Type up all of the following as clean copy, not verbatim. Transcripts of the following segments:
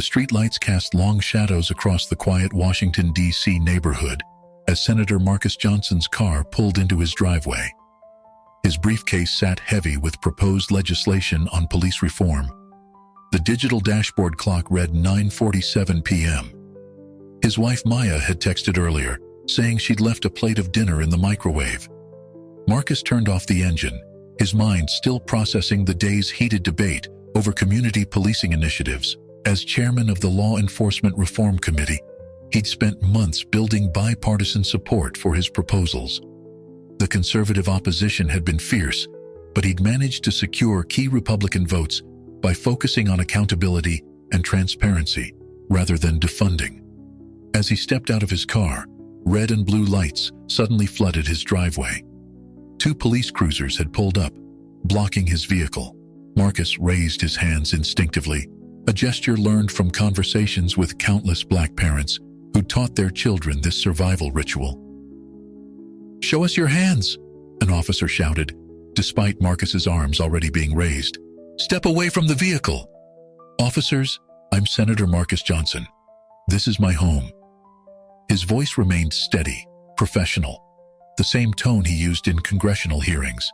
streetlights cast long shadows across the quiet Washington, D.C. neighborhood as Senator Marcus Johnson's car pulled into his driveway. His briefcase sat heavy with proposed legislation on police reform. The digital dashboard clock read 9:47 p.m. His wife Maya had texted earlier, saying she'd left a plate of dinner in the microwave. Marcus turned off the engine, his mind still processing the day's heated debate over community policing initiatives. As chairman of the Law Enforcement Reform Committee, he'd spent months building bipartisan support for his proposals. The conservative opposition had been fierce, but he'd managed to secure key Republican votes by focusing on accountability and transparency rather than defunding. As he stepped out of his car, red and blue lights suddenly flooded his driveway. 2 police cruisers had pulled up, blocking his vehicle. Marcus raised his hands instinctively, a gesture learned from conversations with countless Black parents who taught their children this survival ritual. "Show us your hands," an officer shouted, despite Marcus's arms already being raised. "Step away from the vehicle." "Officers, I'm Senator Marcus Johnson. This is my home." His voice remained steady, professional, the same tone he used in congressional hearings.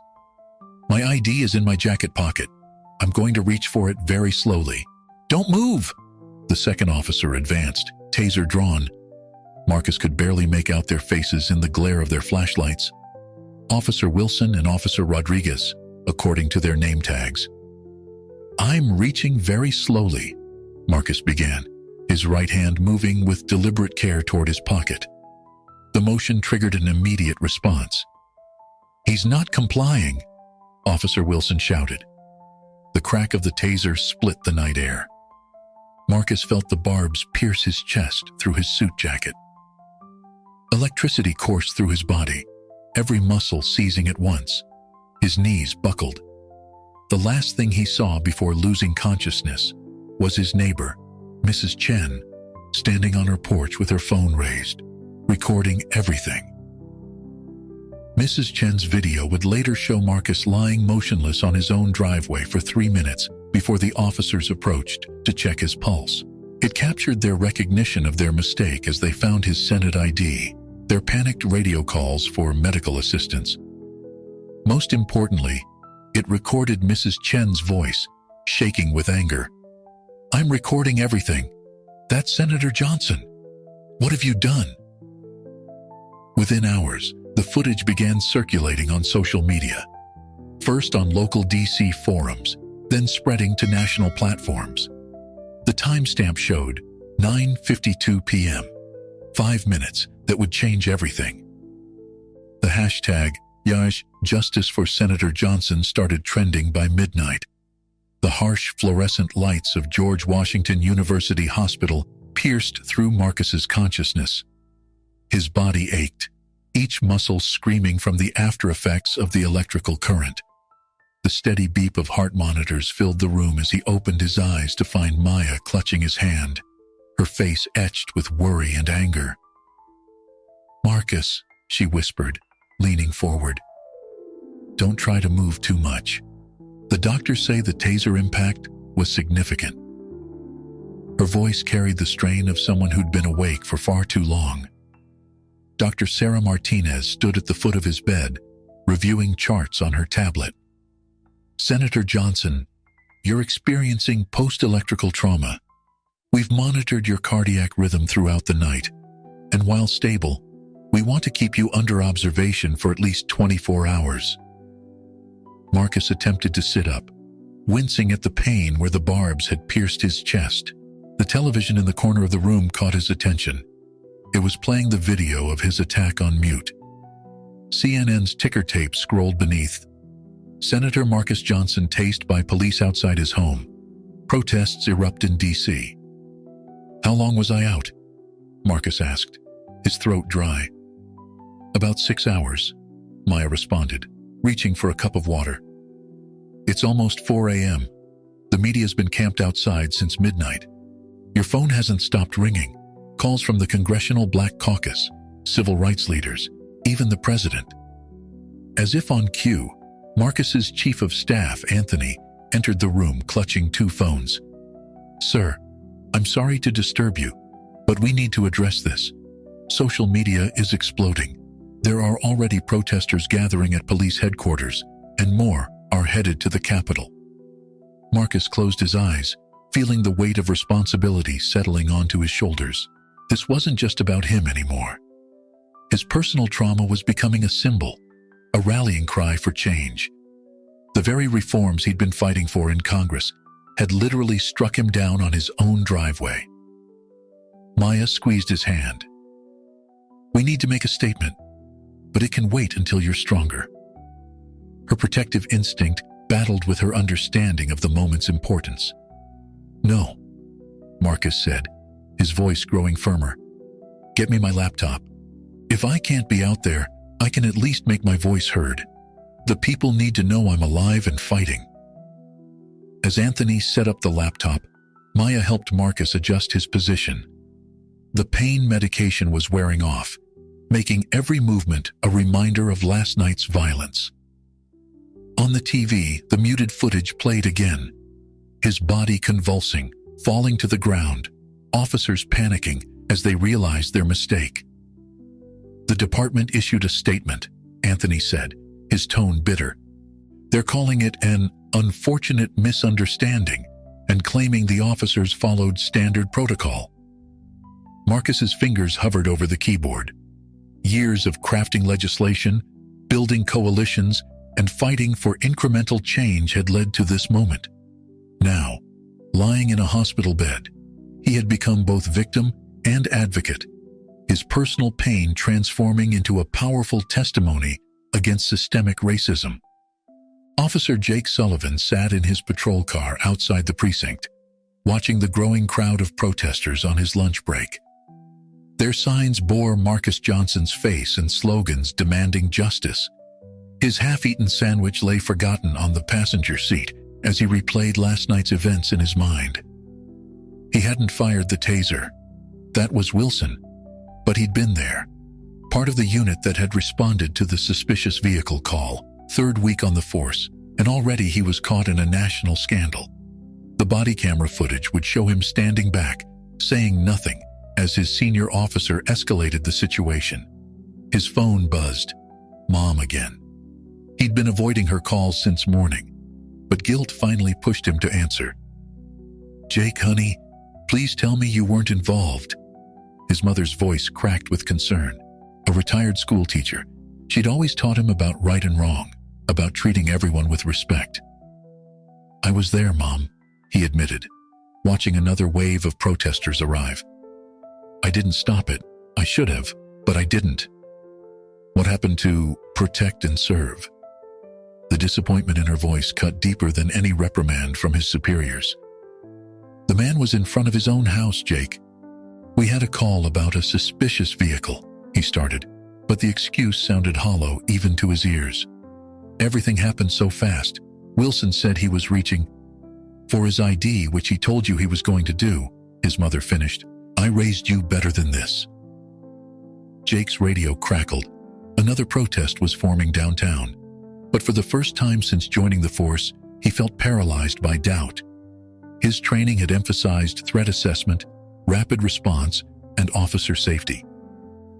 "My ID is in my jacket pocket. I'm going to reach for it very slowly." "Don't move!" The second officer advanced, taser drawn. Marcus could barely make out their faces in the glare of their flashlights. Officer Wilson and Officer Rodriguez, according to their name tags. "I'm reaching very slowly," Marcus began, his right hand moving with deliberate care toward his pocket. The motion triggered an immediate response. "He's not complying," Officer Wilson shouted. The crack of the taser split the night air. Marcus felt the barbs pierce his chest through his suit jacket. Electricity coursed through his body, every muscle seizing at once. His knees buckled. The last thing he saw before losing consciousness was his neighbor, Mrs. Chen, standing on her porch with her phone raised, recording everything. Mrs. Chen's video would later show Marcus lying motionless on his own driveway for 3 minutes before the officers approached to check his pulse. It captured their recognition of their mistake as they found his Senate ID, their panicked radio calls for medical assistance. Most importantly, it recorded Mrs. Chen's voice, shaking with anger. "I'm recording everything. That's Senator Johnson. What have you done?" Within hours, the footage began circulating on social media, first on local DC forums, then spreading to national platforms. The timestamp showed 9:52 p.m., 5 minutes that would change everything. The hashtag #Justice for Senator Johnson started trending by midnight. The harsh fluorescent lights of George Washington University Hospital pierced through Marcus's consciousness. His body ached, each muscle screaming from the after effects of the electrical current. The steady beep of heart monitors filled the room as he opened his eyes to find Maya clutching his hand, her face etched with worry and anger. "Marcus," she whispered, leaning forward. "Don't try to move too much. The doctors say the taser impact was significant." Her voice carried the strain of someone who'd been awake for far too long. Dr. Sarah Martinez stood at the foot of his bed, reviewing charts on her tablet. "Senator Johnson, you're experiencing post-electrical trauma. We've monitored your cardiac rhythm throughout the night, and while stable, we want to keep you under observation for at least 24 hours. Marcus attempted to sit up, wincing at the pain where the barbs had pierced his chest. The television in the corner of the room caught his attention. It was playing the video of his attack on mute. CNN's ticker tape scrolled beneath. Senator Marcus Johnson tased by police outside his home. Protests erupt in D.C. "How long was I out?" Marcus asked, his throat dry. "About 6 hours, Maya responded, reaching for a cup of water. "It's almost 4 a.m. The media's been camped outside since midnight. Your phone hasn't stopped ringing. Calls from the Congressional Black Caucus, civil rights leaders, even the president." As if on cue, Marcus's chief of staff, Anthony, entered the room clutching 2 phones. "Sir, "I'm sorry to disturb you, but we need to address this. Social media is exploding. There are already protesters gathering at police headquarters, and more are headed to the Capitol." Marcus closed his eyes, feeling the weight of responsibility settling onto his shoulders. This wasn't just about him anymore. His personal trauma was becoming a symbol, a rallying cry for change. The very reforms he'd been fighting for in Congress had literally struck him down on his own driveway. Maya squeezed his hand. "We need to make a statement, but it can wait until you're stronger." Her protective instinct battled with her understanding of the moment's importance. "No," Marcus said, his voice growing firmer. "Get me my laptop. If I can't be out there, I can at least make my voice heard. The people need to know I'm alive and fighting." As Anthony set up the laptop, Maya helped Marcus adjust his position. The pain medication was wearing off, making every movement a reminder of last night's violence. On the TV, the muted footage played again. His body convulsing, falling to the ground, officers panicking as they realized their mistake. "The department issued a statement," Anthony said, his tone bitter. "They're calling it an unfortunate misunderstanding and claiming the officers followed standard protocol." Marcus's fingers hovered over the keyboard. Years of crafting legislation, building coalitions, and fighting for incremental change had led to this moment. Now, lying in a hospital bed, he had become both victim and advocate, his personal pain transforming into a powerful testimony against systemic racism. Officer Jake Sullivan sat in his patrol car outside the precinct, watching the growing crowd of protesters on his lunch break. Their signs bore Marcus Johnson's face and slogans demanding justice. His half-eaten sandwich lay forgotten on the passenger seat as he replayed last night's events in his mind. He hadn't fired the taser. That was Wilson, but he'd been there, part of the unit that had responded to the suspicious vehicle call, third week on the force, and already he was caught in a national scandal. The body camera footage would show him standing back, saying nothing, as his senior officer escalated the situation. His phone buzzed. Mom again. He'd been avoiding her calls since morning, but guilt finally pushed him to answer. "Jake, honey, please tell me you weren't involved." His mother's voice cracked with concern. A retired school teacher, she'd always taught him about right and wrong, about treating everyone with respect. "I was there, Mom," he admitted, watching another wave of protesters arrive. "I didn't stop it. I should have, but I didn't." "What happened to protect and serve?" The disappointment in her voice cut deeper than any reprimand from his superiors. "The man was in front of his own house, Jake. We had a call about a suspicious vehicle," he started, but the excuse sounded hollow even to his ears. "Everything happened so fast. Wilson said he was reaching for his ID, which he told you he was going to do," his mother finished. "I raised you better than this." Jake's radio crackled. Another protest was forming downtown. But for the first time since joining the force, he felt paralyzed by doubt. His training had emphasized threat assessment, rapid response, and officer safety.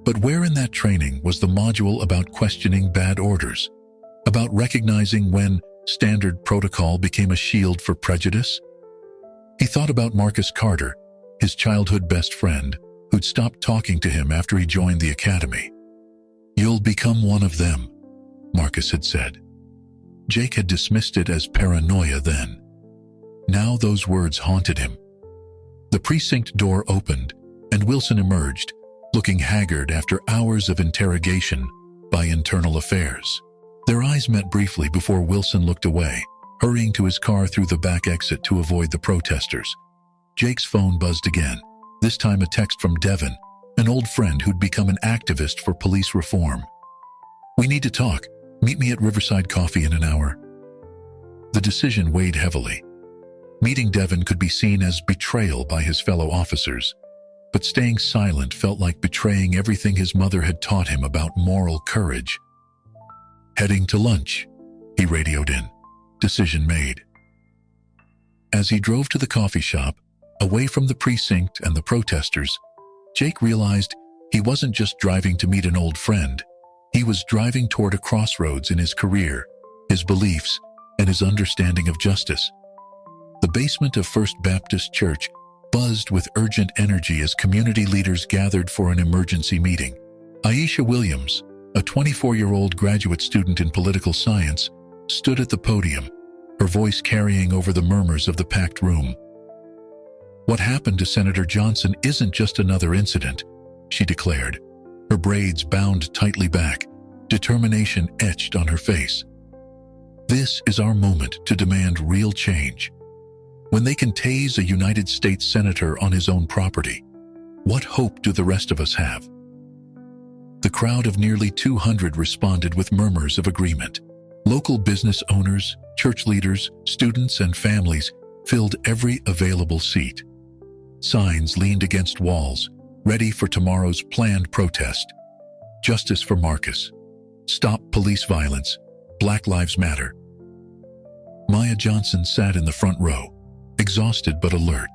But where in that training was the module about questioning bad orders? About recognizing when standard protocol became a shield for prejudice? He thought about Marcus Carter, his childhood best friend, who'd stopped talking to him after he joined the academy. "You'll become one of them," Marcus had said. Jake had dismissed it as paranoia then. Now those words haunted him. The precinct door opened, and Wilson emerged, looking haggard after hours of interrogation by internal affairs. Their eyes met briefly before Wilson looked away, hurrying to his car through the back exit to avoid the protesters. Jake's phone buzzed again, this time a text from Devin, an old friend who'd become an activist for police reform. "We need to talk. Meet me at Riverside Coffee in an hour." The decision weighed heavily. Meeting Devin could be seen as betrayal by his fellow officers, but staying silent felt like betraying everything his mother had taught him about moral courage. "Heading to lunch," he radioed in. Decision made. As he drove to the coffee shop, Away from the precinct and the protesters, Jake realized he wasn't just driving to meet an old friend. He was driving toward a crossroads in his career, his beliefs, and his understanding of justice. The basement of First Baptist Church buzzed with urgent energy as community leaders gathered for an emergency meeting. Aisha Williams, a 24-year-old graduate student in political science, stood at the podium, her voice carrying over the murmurs of the packed room. "What happened to Senator Johnson isn't just another incident," she declared, her braids bound tightly back, determination etched on her face. "This is our moment to demand real change. When they can tase a United States senator on his own property, what hope do the rest of us have?" The crowd of nearly 200 responded with murmurs of agreement. Local business owners, church leaders, students, and families filled every available seat. Signs leaned against walls, ready for tomorrow's planned protest. "Justice for Marcus. Stop police violence. Black Lives Matter." Maya Johnson sat in the front row, exhausted but alert.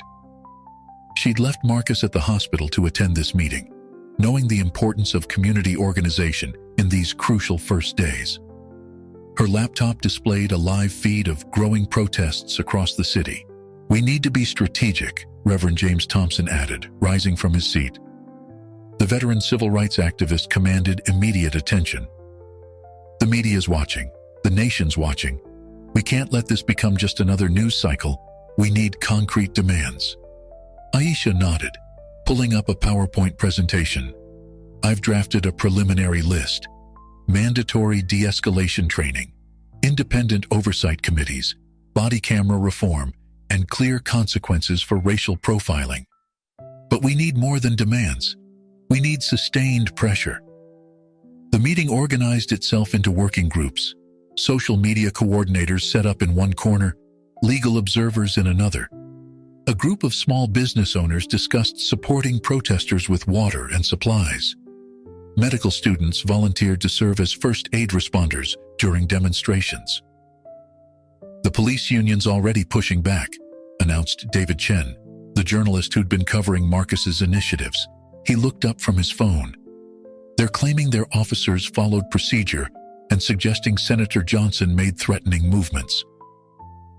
She'd left Marcus at the hospital to attend this meeting, knowing the importance of community organization in these crucial first days. Her laptop displayed a live feed of growing protests across the city. "We need to be strategic," Reverend James Thompson added, rising from his seat. The veteran civil rights activist commanded immediate attention. "The media's watching. The nation's watching. We can't let this become just another news cycle. We need concrete demands." Aisha nodded, pulling up a PowerPoint presentation. "I've drafted a preliminary list. Mandatory de-escalation training, independent oversight committees, body camera reform, and clear consequences for racial profiling. But we need more than demands. We need sustained pressure." The meeting organized itself into working groups, social media coordinators set up in one corner, legal observers in another. A group of small business owners discussed supporting protesters with water and supplies. Medical students volunteered to serve as first aid responders during demonstrations. "The police union's already pushing back," announced David Chen, the journalist who'd been covering Marcus's initiatives. He looked up from his phone. "They're claiming their officers followed procedure and suggesting Senator Johnson made threatening movements."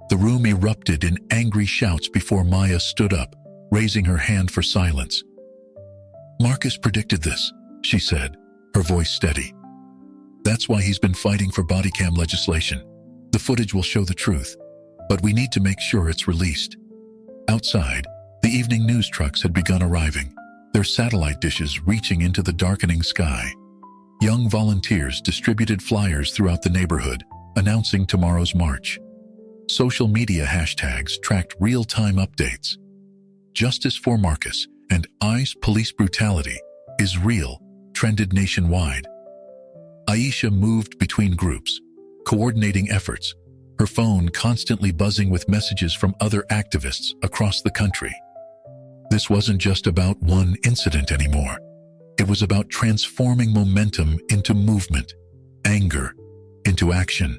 The room erupted in angry shouts before Maya stood up, raising her hand for silence. "Marcus predicted this," she said, her voice steady. "That's why he's been fighting for body cam legislation. The footage will show the truth, but we need to make sure it's released." Outside, the evening news trucks had begun arriving, their satellite dishes reaching into the darkening sky. Young volunteers distributed flyers throughout the neighborhood, announcing tomorrow's march. Social media hashtags tracked real-time updates. "Justice for Marcus" and "ICE police brutality is real" trended nationwide. Aisha moved between groups, coordinating efforts, her phone constantly buzzing with messages from other activists across the country. This wasn't just about one incident anymore. It was about transforming momentum into movement, anger into action.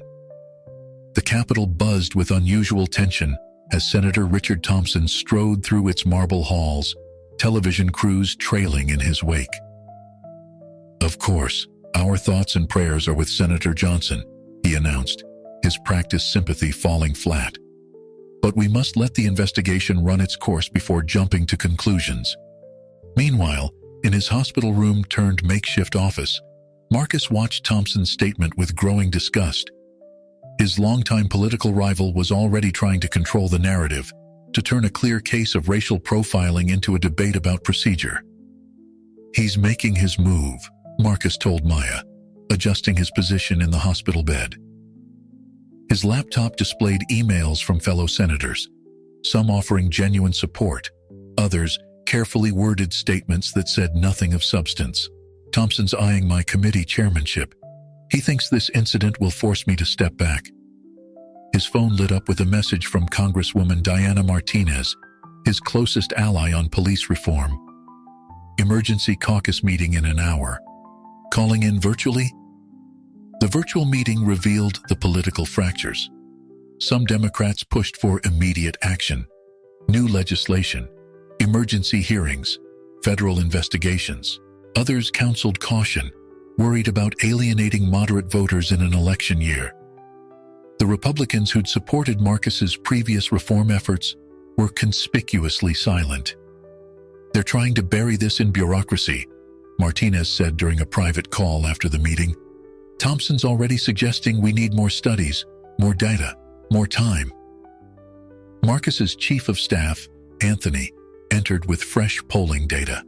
The Capitol buzzed with unusual tension as Senator Richard Thompson strode through its marble halls, television crews trailing in his wake. "Of course, our thoughts and prayers are with Senator Johnson," he announced, his practiced sympathy falling flat. "But we must let the investigation run its course before jumping to conclusions." Meanwhile, in his hospital room turned makeshift office, Marcus watched Thompson's statement with growing disgust. His longtime political rival was already trying to control the narrative, to turn a clear case of racial profiling into a debate about procedure. "He's making his move," Marcus told Maya, adjusting his position in the hospital bed. His laptop displayed emails from fellow senators, some offering genuine support, others carefully worded statements that said nothing of substance. "Thompson's eyeing my committee chairmanship. He thinks this incident will force me to step back." His phone lit up with a message from Congresswoman Diana Martinez, his closest ally on police reform. "Emergency caucus meeting in an hour. Calling in virtually?" The virtual meeting revealed the political fractures. Some Democrats pushed for immediate action, new legislation, Emergency hearings, federal investigations. Others counseled caution, worried about alienating moderate voters in an election year. The Republicans who'd supported Marcus's previous reform efforts were conspicuously silent. "They're trying to bury this in bureaucracy," Martinez said during a private call after the meeting. "Thompson's already suggesting we need more studies, more data, more time." Marcus's chief of staff, Anthony, entered with fresh polling data.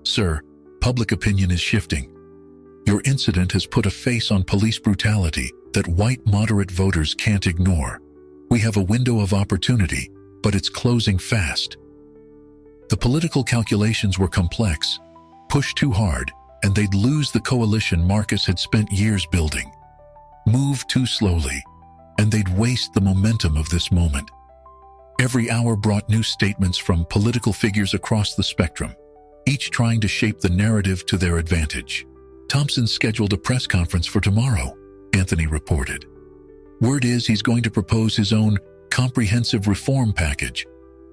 "Sir, public opinion is shifting. Your incident has put a face on police brutality that white moderate voters can't ignore. We have a window of opportunity, but it's closing fast." The political calculations were complex. Push too hard, and they'd lose the coalition Marcus had spent years building. Move too slowly, and they'd waste the momentum of this moment. Every hour brought new statements from political figures across the spectrum, each trying to shape the narrative to their advantage. "Thompson scheduled a press conference for tomorrow," Anthony reported. "Word is he's going to propose his own comprehensive reform package,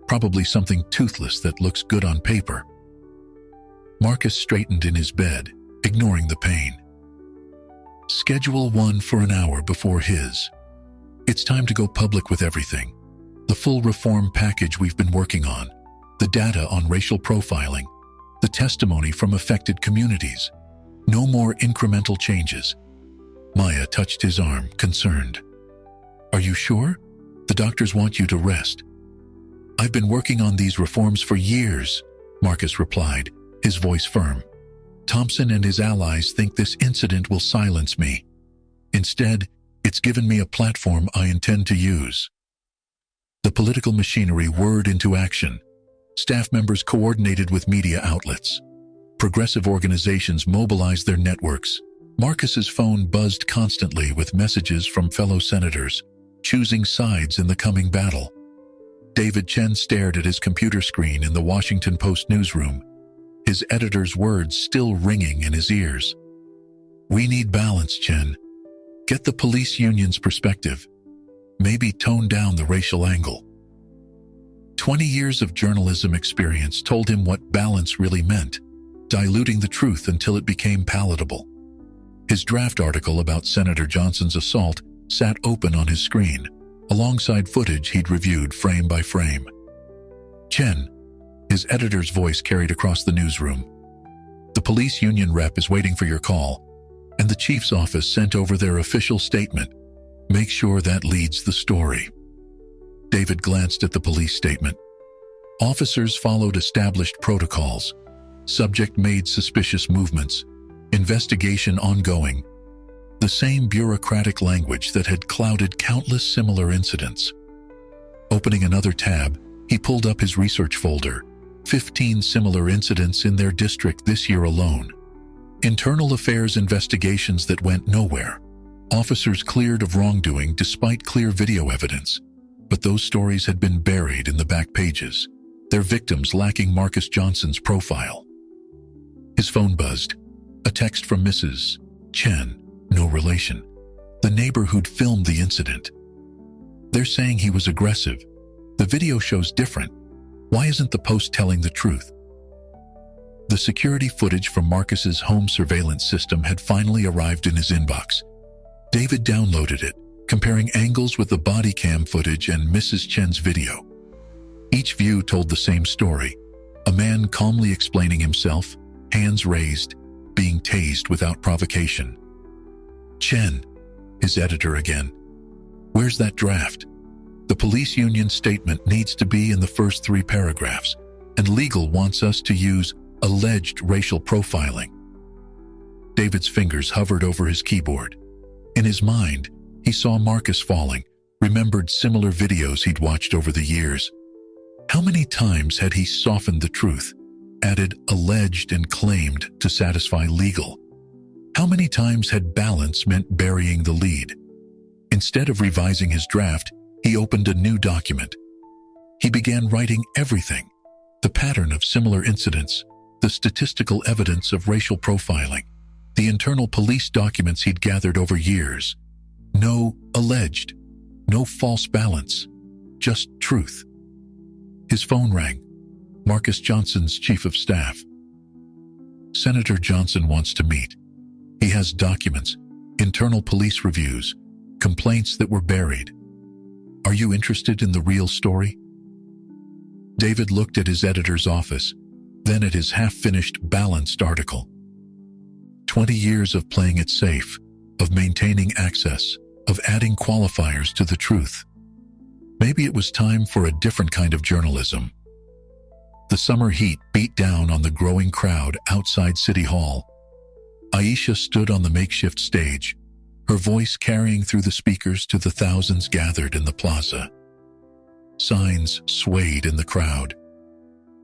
probably something toothless that looks good on paper." Marcus straightened in his bed, ignoring the pain. "Schedule one for an hour before his. It's time to go public with everything. The full reform package we've been working on, the data on racial profiling, the testimony from affected communities. No more incremental changes." Maya touched his arm, concerned. "Are you sure? The doctors want you to rest." "I've been working on these reforms for years," Marcus replied, his voice firm. "Thompson and his allies think this incident will silence me. Instead, it's given me a platform I intend to use." The political machinery whirred into action. Staff members coordinated with media outlets. Progressive organizations mobilized their networks. Marcus's phone buzzed constantly with messages from fellow senators, choosing sides in the coming battle. David Chen stared at his computer screen in the Washington Post newsroom, his editor's words still ringing in his ears. "We need balance, Chen. Get the police union's perspective. Maybe tone down the racial angle." 20 years of journalism experience told him what balance really meant, diluting the truth until it became palatable. His draft article about Senator Johnson's assault sat open on his screen, alongside footage he'd reviewed frame by frame. "Chen," his editor's voice carried across the newsroom. "The police union rep is waiting for your call, and the chief's office sent over their official statement. Make sure that leads the story." David glanced at the police statement. Officers followed established protocols. Subject made suspicious movements. Investigation ongoing. The same bureaucratic language that had clouded countless similar incidents. Opening another tab, he pulled up his research folder. 15 similar incidents in their district this year alone. Internal affairs investigations that went nowhere. Officers cleared of wrongdoing despite clear video evidence. But those stories had been buried in the back pages, their victims lacking Marcus Johnson's profile. His phone buzzed. A text from Mrs. Chen, no relation, the neighbor who'd filmed the incident. "They're saying he was aggressive. The video shows different. Why isn't the Post telling the truth?" The security footage from Marcus's home surveillance system had finally arrived in his inbox. David downloaded it, comparing angles with the body cam footage and Mrs. Chen's video. Each view told the same story. A man calmly explaining himself, hands raised, being tased without provocation. "Chen," his editor again. "Where's that draft? The police union statement needs to be in the first 3 paragraphs, and legal wants us to use alleged racial profiling." David's fingers hovered over his keyboard. In his mind, he saw Marcus falling, remembered similar videos he'd watched over the years. How many times had he softened the truth, added alleged and claimed to satisfy legal? How many times had balance meant burying the lead? Instead of revising his draft, he opened a new document. He began writing everything: the pattern of similar incidents, the statistical evidence of racial profiling, the internal police documents he'd gathered over years. No alleged, no false balance, just truth. His phone rang. Marcus Johnson's chief of staff. Senator Johnson wants to meet. He has documents, internal police reviews, complaints that were buried. Are you interested in the real story? David looked at his editor's office, then at his half-finished, balanced article. 20 years of playing it safe, of maintaining access, of adding qualifiers to the truth. Maybe it was time for a different kind of journalism. The summer heat beat down on the growing crowd outside City Hall. Aisha stood on the makeshift stage, her voice carrying through the speakers to the thousands gathered in the plaza. Signs swayed in the crowd.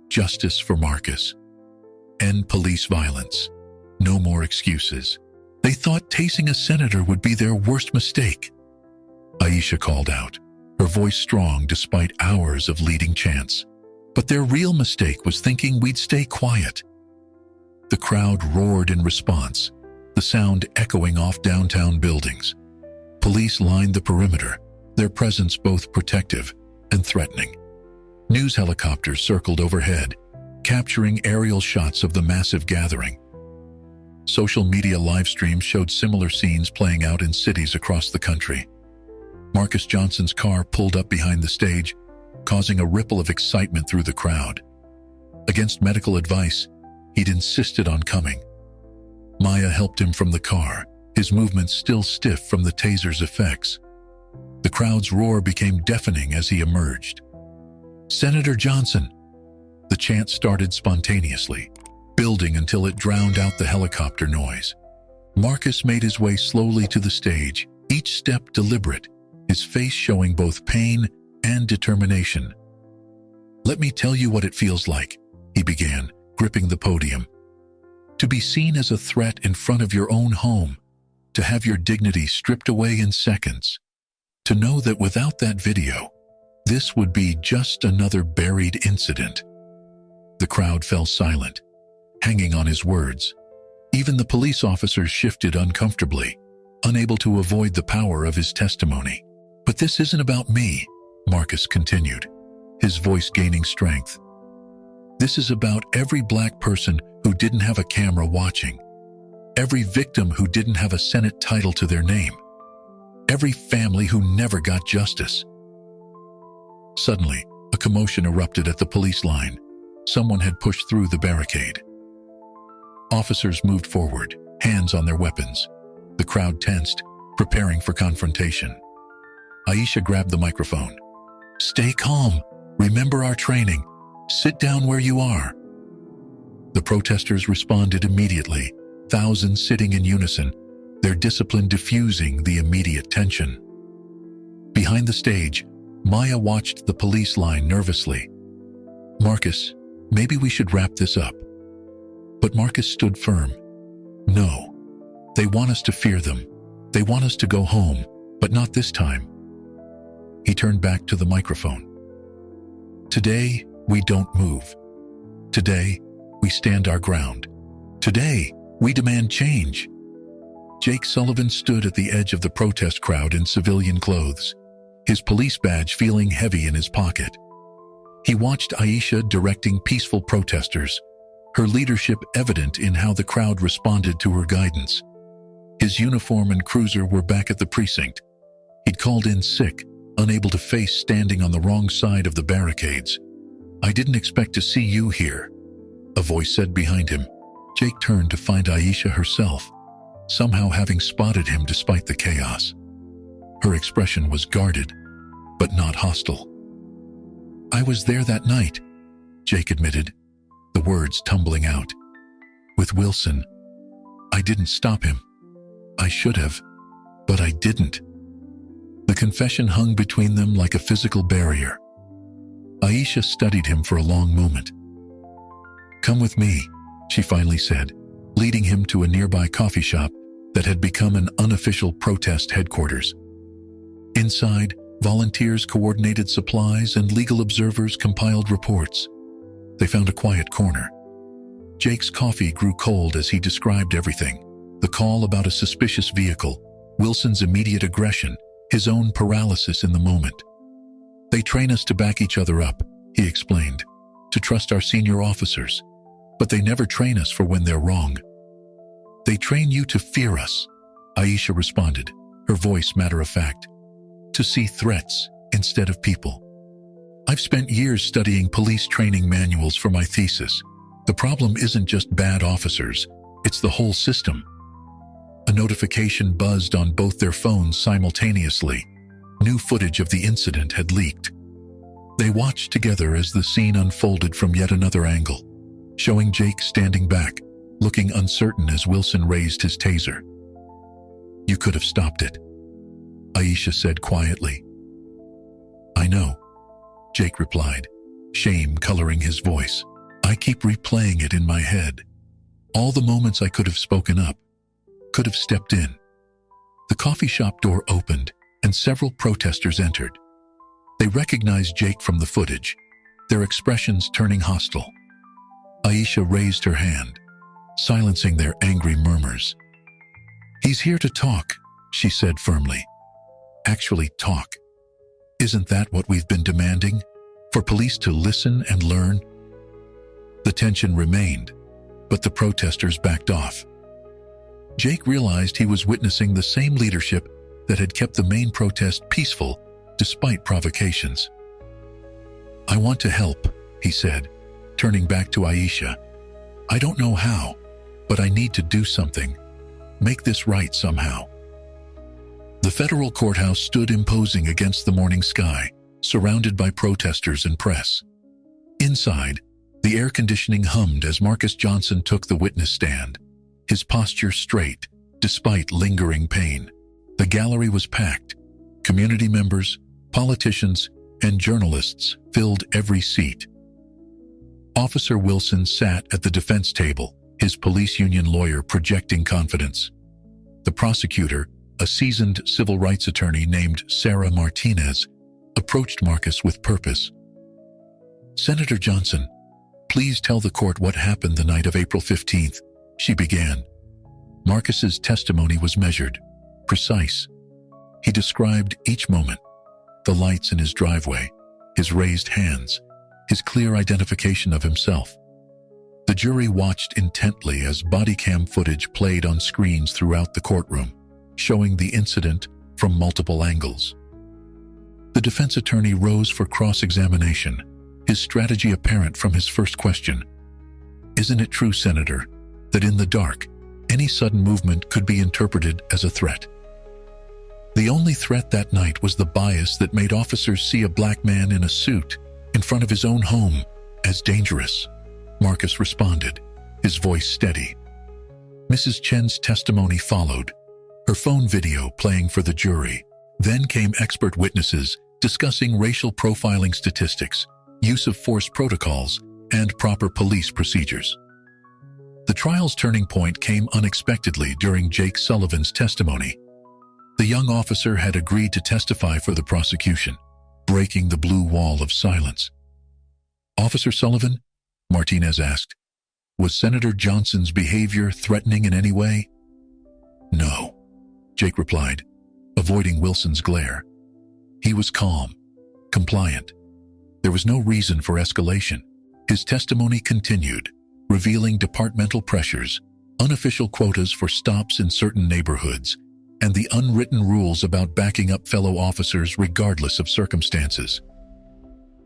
Justice for Marcus. End police violence. No more excuses. They thought tasing a senator would be their worst mistake. Aisha called out, her voice strong despite hours of leading chants. But their real mistake was thinking we'd stay quiet. The crowd roared in response, the sound echoing off downtown buildings. Police lined the perimeter, their presence both protective and threatening. News helicopters circled overhead, capturing aerial shots of the massive gathering. Social media live streams showed similar scenes playing out in cities across the country. Marcus Johnson's car pulled up behind the stage, causing a ripple of excitement through the crowd. Against medical advice, he'd insisted on coming. Maya helped him from the car, his movements still stiff from the taser's effects. The crowd's roar became deafening as he emerged. "Senator Johnson!" The chant started spontaneously, building until it drowned out the helicopter noise. Marcus made his way slowly to the stage, each step deliberate, his face showing both pain and determination. "Let me tell you what it feels like," he began, gripping the podium. "To be seen as a threat in front of your own home, to have your dignity stripped away in seconds, to know that without that video, this would be just another buried incident." The crowd fell silent, hanging on his words. Even the police officers shifted uncomfortably, unable to avoid the power of his testimony. "But this isn't about me," Marcus continued, his voice gaining strength. "This is about every black person who didn't have a camera watching, every victim who didn't have a Senate title to their name, every family who never got justice." Suddenly, a commotion erupted at the police line. Someone had pushed through the barricade. Officers moved forward, hands on their weapons. The crowd tensed, preparing for confrontation. Aisha grabbed the microphone. "Stay calm. Remember our training. Sit down where you are." The protesters responded immediately, thousands sitting in unison, their discipline diffusing the immediate tension. Behind the stage, Maya watched the police line nervously. "Marcus, maybe we should wrap this up." But Marcus stood firm. "No. They want us to fear them. They want us to go home, but not this time." He turned back to the microphone. "Today, we don't move. Today, we stand our ground. Today, we demand change." Jake Sullivan stood at the edge of the protest crowd in civilian clothes, his police badge feeling heavy in his pocket. He watched Aisha directing peaceful protesters, her leadership evident in how the crowd responded to her guidance. His uniform and cruiser were back at the precinct. He'd called in sick, unable to face standing on the wrong side of the barricades. "I didn't expect to see you here," a voice said behind him. Jake turned to find Aisha herself, somehow having spotted him despite the chaos. Her expression was guarded, but not hostile. "I was there that night," Jake admitted, the words tumbling out. "With Wilson. I didn't stop him. I should have, but I didn't." The confession hung between them like a physical barrier. Aisha studied him for a long moment. "Come with me," she finally said, leading him to a nearby coffee shop that had become an unofficial protest headquarters. Inside, volunteers coordinated supplies and legal observers compiled reports. They found a quiet corner. Jake's coffee grew cold as he described everything: the call about a suspicious vehicle, Wilson's immediate aggression, his own paralysis in the moment. "They train us to back each other up," he explained, to trust our senior officers, but they never train us for when they're wrong. They train you to fear us, Aisha responded, her voice matter-of-fact, to see threats instead of people. I've spent years studying police training manuals for my thesis. The problem isn't just bad officers, it's the whole system. A notification buzzed on both their phones simultaneously. New footage of the incident had leaked. They watched together as the scene unfolded from yet another angle, showing Jake standing back, looking uncertain as Wilson raised his taser. You could have stopped it, Aisha said quietly. I know, Jake replied, shame coloring his voice. I keep replaying it in my head. All the moments I could have spoken up, could have stepped in. The coffee shop door opened and several protesters entered. They recognized Jake from the footage, their expressions turning hostile. Aisha raised her hand, silencing their angry murmurs. He's here to talk, she said firmly. Actually talk. Isn't that what we've been demanding? For police to listen and learn? The tension remained, but the protesters backed off. Jake realized he was witnessing the same leadership that had kept the main protest peaceful despite provocations. I want to help, he said, turning back to Aisha. I don't know how, but I need to do something. Make this right somehow. The federal courthouse stood imposing against the morning sky, surrounded by protesters and press. Inside, the air conditioning hummed as Marcus Johnson took the witness stand, his posture straight, despite lingering pain. The gallery was packed. Community members, politicians, and journalists filled every seat. Officer Wilson sat at the defense table, his police union lawyer projecting confidence. The prosecutor, a seasoned civil rights attorney named Sarah Martinez, approached Marcus with purpose. Senator Johnson, please tell the court what happened the night of April 15th, she began. Marcus's testimony was measured, precise. He described each moment, the lights in his driveway, his raised hands, his clear identification of himself. The jury watched intently as body cam footage played on screens throughout the courtroom, showing the incident from multiple angles. The defense attorney rose for cross-examination, his strategy apparent from his first question. Isn't it true, Senator, that in the dark, any sudden movement could be interpreted as a threat? The only threat that night was the bias that made officers see a black man in a suit in front of his own home as dangerous, Marcus responded, his voice steady. Mrs. Chen's testimony followed, her phone video playing for the jury. Then came expert witnesses discussing racial profiling statistics, use of force protocols, and proper police procedures. The trial's turning point came unexpectedly during Jake Sullivan's testimony. The young officer had agreed to testify for the prosecution, breaking the blue wall of silence. Officer Sullivan, Martinez asked, was Senator Johnson's behavior threatening in any way? No, Jake replied, avoiding Wilson's glare. He was calm, compliant. There was no reason for escalation. His testimony continued, revealing departmental pressures, unofficial quotas for stops in certain neighborhoods, and the unwritten rules about backing up fellow officers regardless of circumstances.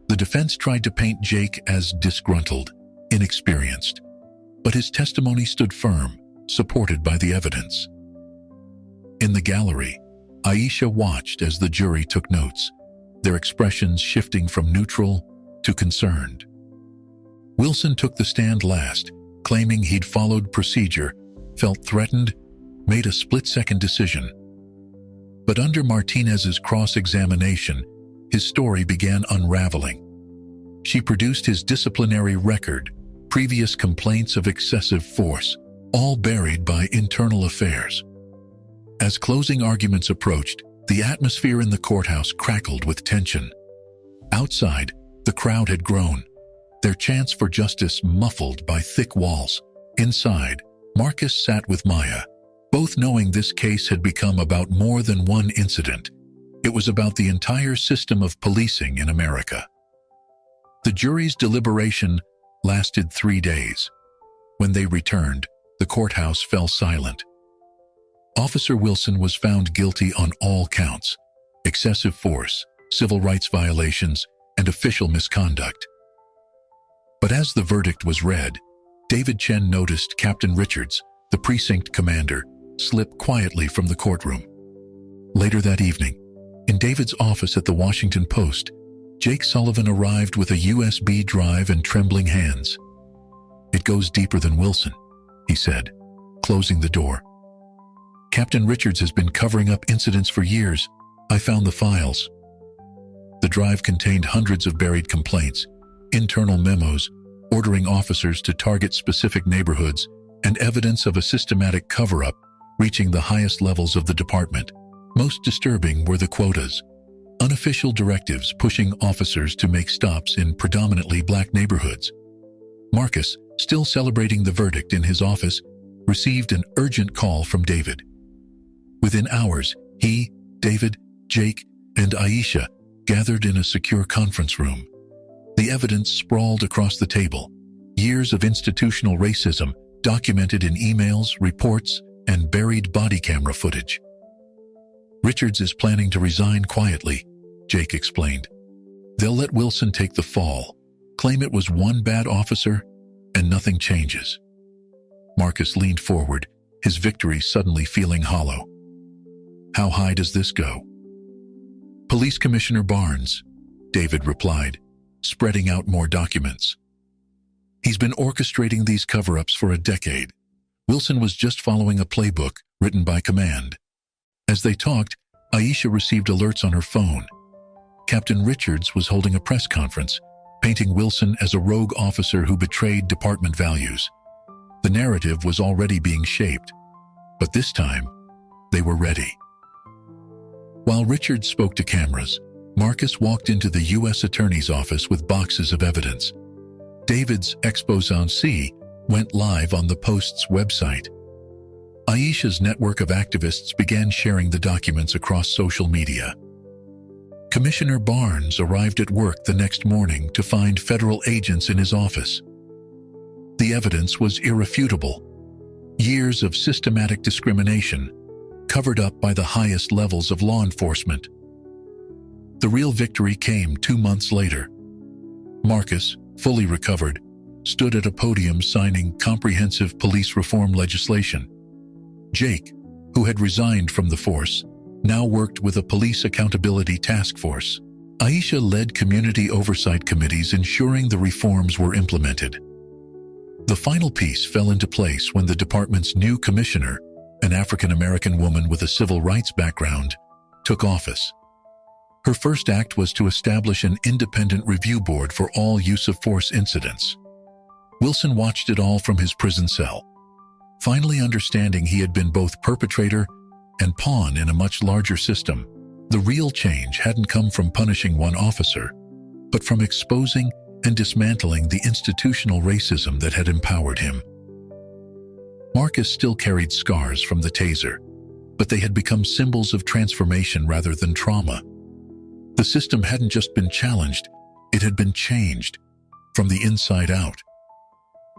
The defense tried to paint Jake as disgruntled, inexperienced, but his testimony stood firm, supported by the evidence. In the gallery, Aisha watched as the jury took notes, their expressions shifting from neutral to concerned. Wilson took the stand last, claiming he'd followed procedure, felt threatened, made a split-second decision. But under Martinez's cross-examination, his story began unraveling. She produced his disciplinary record, previous complaints of excessive force, all buried by internal affairs. As closing arguments approached, the atmosphere in the courthouse crackled with tension. Outside, the crowd had grown, their chants for justice muffled by thick walls. Inside, Marcus sat with Maya, both knowing this case had become about more than one incident. It was about the entire system of policing in America. The jury's deliberation lasted 3 days. When they returned, the courthouse fell silent. Officer Wilson was found guilty on all counts: excessive force, civil rights violations, and official misconduct. But as the verdict was read, David Chen noticed Captain Richards, the precinct commander, slip quietly from the courtroom. Later that evening, in David's office at the Washington Post, Jake Sullivan arrived with a USB drive and trembling hands. "It goes deeper than Wilson," he said, closing the door. "Captain Richards has been covering up incidents for years. I found the files." The drive contained hundreds of buried complaints, internal memos, ordering officers to target specific neighborhoods, and evidence of a systematic cover-up reaching the highest levels of the department. Most disturbing were the quotas, unofficial directives pushing officers to make stops in predominantly black neighborhoods. Marcus, still celebrating the verdict in his office, received an urgent call from David. Within hours, he, David, Jake, and Aisha gathered in a secure conference room. The evidence sprawled across the table, years of institutional racism documented in emails, reports, and buried body camera footage. "Richards is planning to resign quietly," Jake explained. "They'll let Wilson take the fall, claim it was one bad officer, and nothing changes." Marcus leaned forward, his victory suddenly feeling hollow. "How high does this go?" "Police Commissioner Barnes," David replied, spreading out more documents. "He's been orchestrating these cover-ups for a decade. Wilson was just following a playbook written by command." As they talked, Aisha received alerts on her phone. Captain Richards was holding a press conference, painting Wilson as a rogue officer who betrayed department values. The narrative was already being shaped, but this time, they were ready. While Richards spoke to cameras, Marcus walked into the U.S. Attorney's office with boxes of evidence. David's exposé went live on the Post's website. Aisha's network of activists began sharing the documents across social media. Commissioner Barnes arrived at work the next morning to find federal agents in his office. The evidence was irrefutable. Years of systematic discrimination, covered up by the highest levels of law enforcement. The real victory came 2 months later. Marcus, fully recovered, stood at a podium signing comprehensive police reform legislation. Jake, who had resigned from the force, now worked with a police accountability task force. Aisha led community oversight committees ensuring the reforms were implemented. The final piece fell into place when the department's new commissioner, an African-American woman with a civil rights background, took office. Her first act was to establish an independent review board for all use-of-force incidents. Wilson watched it all from his prison cell, finally understanding he had been both perpetrator and pawn in a much larger system. The real change hadn't come from punishing one officer, but from exposing and dismantling the institutional racism that had empowered him. Marcus still carried scars from the taser, but they had become symbols of transformation rather than trauma. The system hadn't just been challenged, it had been changed, from the inside out.